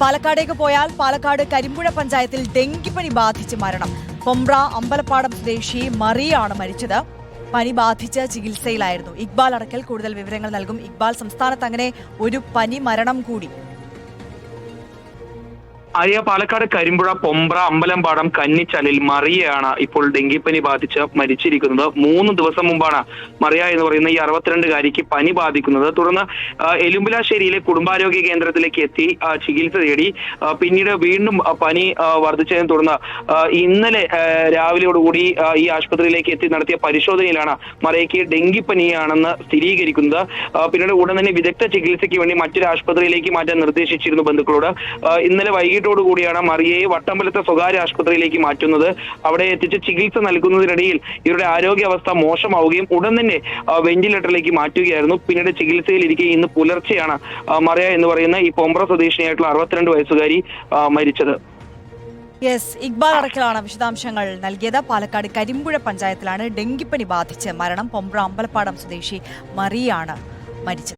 പാലക്കാടേക്ക് പോയാൽ പാലക്കാട് കരിമ്പുഴ പഞ്ചായത്തിൽ ഡെങ്കിപ്പനി ബാധിച്ച് മരണം. പൊമ്പ്ര അമ്പലപ്പാടം സ്വദേശി മറിയാണ് മരിച്ചത്. പനി ബാധിച്ച് ചികിത്സയിലായിരുന്നു. ഇക്ബാൽ അടക്കൽ കൂടുതൽ വിവരങ്ങൾ നൽകും. ഇക്ബാൽ, സംസ്ഥാനത്ത് അങ്ങനെ ഒരു പനി മരണം കൂടി. പാലക്കാട് കരിമ്പുഴ പൊമ്പ്ര അമ്പലംപാടം കന്നിച്ചലിൽ മറിയയാണ് ഇപ്പോൾ ഡെങ്കിപ്പനി ബാധിച്ച് മരിച്ചിരിക്കുന്നത്. 3 ദിവസം മുമ്പാണ് മറിയ എന്ന് പറയുന്ന ഈ 62-കാരിക്ക് പനി ബാധിക്കുന്നത്. തുടർന്ന് എലുമ്പലാശ്ശേരിയിലെ കുടുംബാരോഗ്യ കേന്ദ്രത്തിലേക്ക് എത്തി ചികിത്സ തേടി. പിന്നീട് വീണ്ടും പനി വർദ്ധിച്ചതിനെ തുടർന്ന് ഇന്നലെ രാവിലെയോടുകൂടി ഈ ആശുപത്രിയിലേക്ക് എത്തി നടത്തിയ പരിശോധനയിലാണ് മറിയയ്ക്ക് ഡെങ്കിപ്പനിയാണെന്ന് സ്ഥിരീകരിക്കുന്നത്. പിന്നീട് ഉടൻ തന്നെ വിദഗ്ധ ചികിത്സയ്ക്ക് വേണ്ടി മറ്റൊരു ആശുപത്രിയിലേക്ക് മാറ്റാൻ നിർദ്ദേശിച്ചിരുന്നു ബന്ധുക്കളോട്. ഇന്നലെ വൈകിട്ടോടുകൂടിയാണ് മറിയയെ വട്ടമ്പലത്തെ സ്വകാര്യ ആശുപത്രിയിലേക്ക് മാറ്റുന്നത്. അവിടെ എത്തിച്ച് ചികിത്സ നൽകുന്നതിനിടയിൽ ഇവരുടെ ആരോഗ്യാവസ്ഥ മോശമാവുകയും ഉടൻ തന്നെ വെന്റിലേറ്ററിലേക്ക് മാറ്റുകയായിരുന്നു. പിന്നീട് ചികിത്സയിലിരിക്കെ ഇന്ന് പുലർച്ചെയാണ് മറിയ എന്ന് പറയുന്ന ഈ പൊമ്പ്ര സ്വദേശിനിയായിട്ടുള്ള 62 വയസ്സുകാരി മരിച്ചത്. ഇക്ബാൽ അടക്കലാണ് വിശദാംശങ്ങൾ നൽകിയത്. പാലക്കാട് കരിമ്പുഴ പഞ്ചായത്തിലാണ് ഡെങ്കിപ്പനി ബാധിച്ച് മരണം. പൊമ്പ്ര അമ്പലപ്പാടം സ്വദേശി മറിയാണ് മരിച്ചത്.